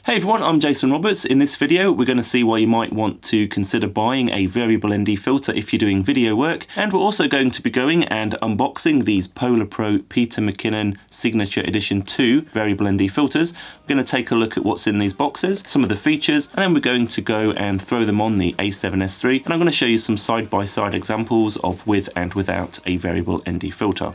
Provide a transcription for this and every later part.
Hey everyone, I'm Jason Roberts. In this video, we're going to see why you might want to consider buying a variable ND filter if you're doing video work. And we're also going to be going and unboxing these PolarPro Peter McKinnon Signature Edition 2 variable ND filters. We're going to take a look at what's in these boxes, some of the features, and then we're going to go and throw them on the A7S III. And I'm going to show you some side-by-side examples of with and without a variable ND filter.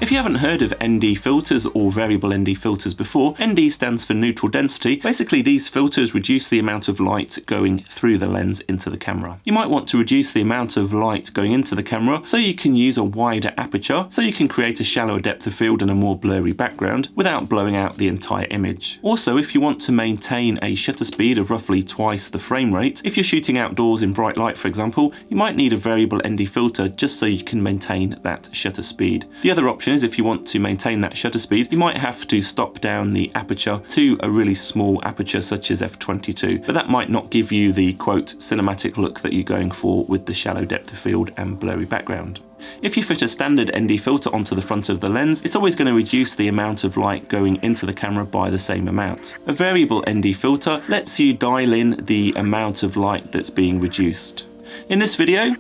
If you haven't heard of ND filters or variable ND filters before, ND stands for neutral density. Basically, these filters reduce the amount of light going through the lens into the camera. You might want to reduce the amount of light going into the camera so you can use a wider aperture, so you can create a shallower depth of field and a more blurry background without blowing out the entire image. Also, if you want to maintain a shutter speed of roughly twice the frame rate, if you're shooting outdoors in bright light, for example, you might need a variable ND filter just so you can maintain that shutter speed. The other option is if you want to maintain that shutter speed, you might have to stop down the aperture to a really small aperture such as f22, but that might not give you the quote cinematic look that you're going for with the shallow depth of field and blurry background. If you fit a standard ND filter onto the front of the lens, it's always going to reduce the amount of light going into the camera by the same amount. A variable ND filter lets you dial in the amount of light that's being reduced. In this video,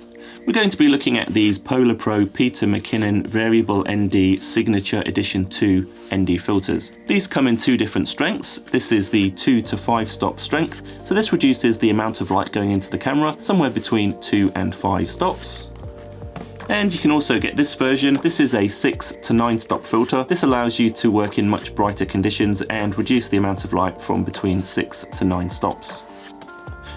we're going to be looking at these PolarPro Peter McKinnon Variable ND Signature Edition 2 ND filters. These come in two different strengths. This is the 2 to 5 stop strength, so this reduces the amount of light going into the camera somewhere between 2 and 5 stops. And you can also get this version. This is a 6 to 9 stop filter. This allows you to work in much brighter conditions and reduce the amount of light from between 6 to 9 stops.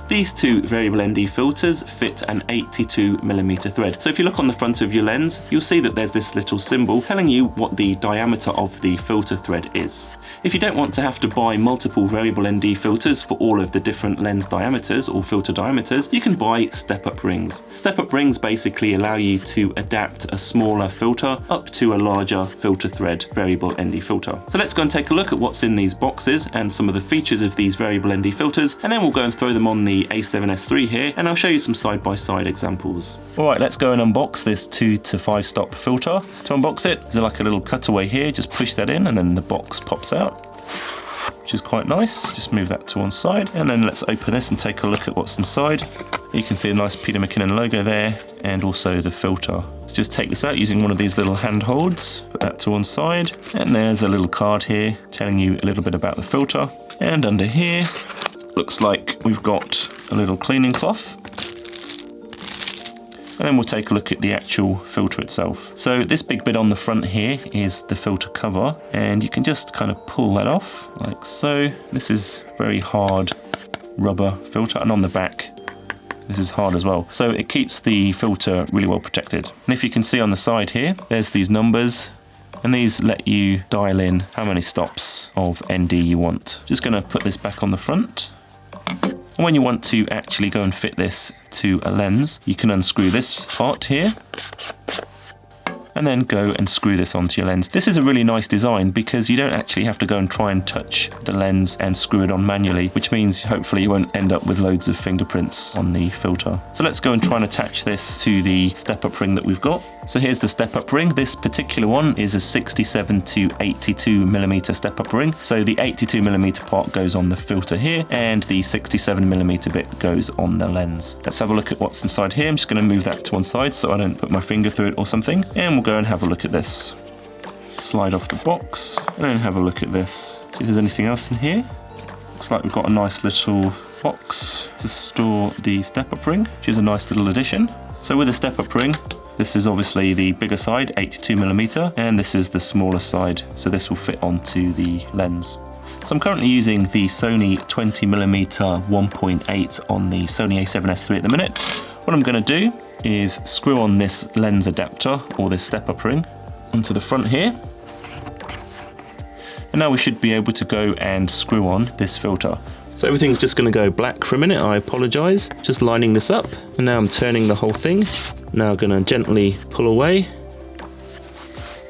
These two variable ND filters fit an 82mm thread. So if you look on the front of your lens, you'll see that there's this little symbol telling you what the diameter of the filter thread is. If you don't want to have to buy multiple variable ND filters for all of the different lens diameters or filter diameters, you can buy step-up rings. Step-up rings basically allow you to adapt a smaller filter up to a larger filter thread variable ND filter. So let's go and take a look at what's in these boxes and some of the features of these variable ND filters, and then we'll go and throw them on the A7S III here, and I'll show you some side-by-side examples. Alright, let's go and unbox this 2 to 5 stop filter. To unbox it, there's like a little cutaway here, just push that in and then the box pops out, which is quite nice. Just move that to one side, and then let's open this and take a look at what's inside. You can see a nice Peter McKinnon logo there, and also the filter. Let's just take this out using one of these little handholds, put that to one side, and there's a little card here telling you a little bit about the filter. And under here, looks like we've got a little cleaning cloth. And then we'll take a look at the actual filter itself. So this big bit on the front here is the filter cover, and you can just kind of pull that off like so. This is very hard rubber filter, and on the back this is hard as well. So it keeps the filter really well protected. And if you can see on the side here, there's these numbers, and these let you dial in how many stops of ND you want. Just gonna put this back on the front. And when you want to actually go and fit this to a lens, you can unscrew this part here and then go and screw this onto your lens. This is a really nice design because you don't actually have to go and try and touch the lens and screw it on manually, which means hopefully you won't end up with loads of fingerprints on the filter. So let's go and try and attach this to the step-up ring that we've got. So here's the step-up ring. This particular one is a 67 to 82mm step-up ring. So the 82mm part goes on the filter here, and the 67mm bit goes on the lens. Let's have a look at what's inside here. I'm just going to move that to one side so I don't put my finger through it or something, and we'll go and have a look at this. Slide off the box and then have a look at this. See if there's anything else in here. Looks like we've got a nice little box to store the step-up ring, which is a nice little addition. So with the step-up ring, this is obviously the bigger side, 82mm, and this is the smaller side, so this will fit onto the lens. So I'm currently using the Sony 20mm 1.8 on the Sony A7S III at the minute. What I'm going to do is screw on this lens adapter, or this step-up ring, onto the front here. And now we should be able to go and screw on this filter. So everything's just going to go black for a minute, I apologise. Just lining this up, and now I'm turning the whole thing. Now I'm going to gently pull away.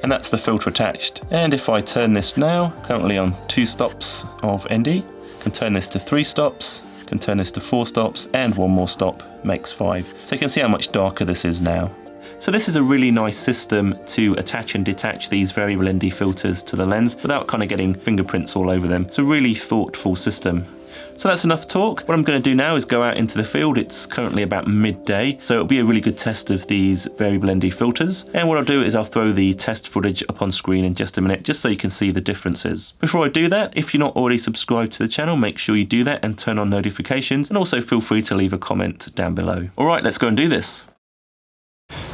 And that's the filter attached. And if I turn this now, currently on 2 stops of ND, can turn this to 3 stops, can turn this to 4 stops, and 1 more stop makes 5. So you can see how much darker this is now. So this is a really nice system to attach and detach these variable ND filters to the lens without kind of getting fingerprints all over them. It's a really thoughtful system. So that's enough talk. What I'm going to do now is go out into the field. It's currently about midday, so it'll be a really good test of these variable ND filters. And what I'll do is I'll throw the test footage up on screen in just a minute, just so you can see the differences. Before I do that, if you're not already subscribed to the channel, make sure you do that and turn on notifications, and also feel free to leave a comment down below. All right, let's go and do this.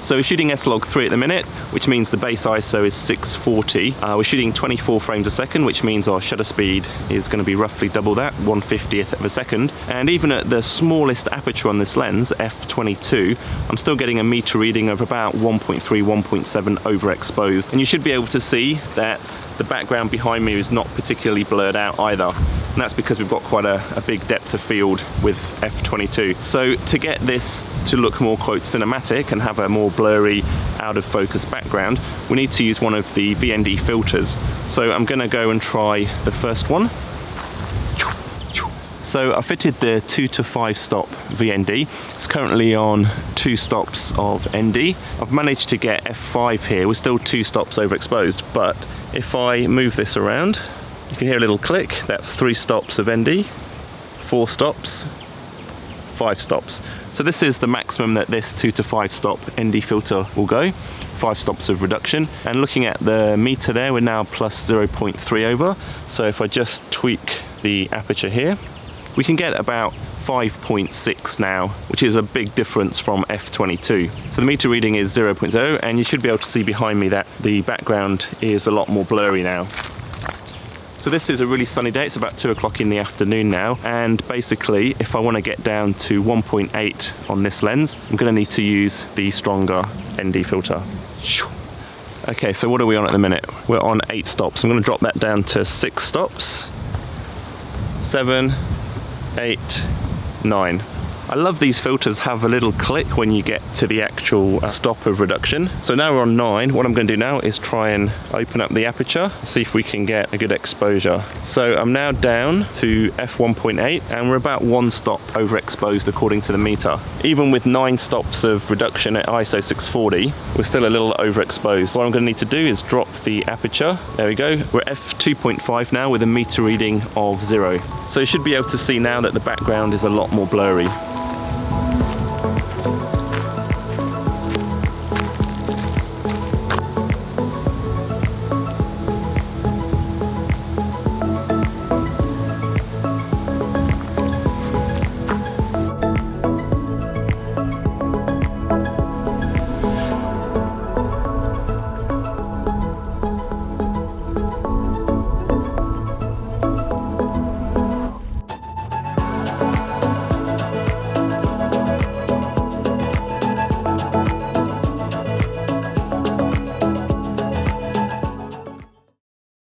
So we're shooting S-Log3 at the minute, which means the base ISO is 640. We're shooting 24 frames a second, which means our shutter speed is going to be roughly double that, 1/50th of a second. And even at the smallest aperture on this lens, f/22, I'm still getting a meter reading of about 1.3, 1.7 overexposed. And you should be able to see that the background behind me is not particularly blurred out either. And that's because we've got quite a big depth of field with f/22. So to get this to look more, quote, cinematic and have a more blurry, out of focus background, we need to use one of the VND filters. So I'm gonna go and try the first one. So I fitted the 2 to 5 stop VND. It's currently on 2 stops of ND. I've managed to get f5 here. We're still 2 stops overexposed, but if I move this around, you can hear a little click. That's 3 stops of ND, 4 stops, 5 stops. So this is the maximum that this 2 to 5 stop ND filter will go. 5 stops of reduction. And looking at the meter there, we're now plus 0.3 over. So if I just tweak the aperture here, we can get about 5.6 now, which is a big difference from f/22. So the meter reading is 0.0, and you should be able to see behind me that the background is a lot more blurry now. So this is a really sunny day. It's about 2 o'clock in the afternoon now, and basically if I want to get down to 1.8 on this lens, I'm going to need to use the stronger ND filter. Okay, so what are we on at the minute? We're on 8 stops. I'm going to drop that down to 6 stops, 7, 8, 9. I love these filters have a little click when you get to the actual stop of reduction. So now we're on 9. What I'm going to do now is try and open up the aperture, see if we can get a good exposure. So I'm now down to f1.8, and we're about 1 stop overexposed according to the meter. Even with 9 stops of reduction at ISO 640, we're still a little overexposed. What I'm going to need to do is drop the aperture. There we go. We're f2.5 now with a meter reading of 0. So you should be able to see now that the background is a lot more blurry.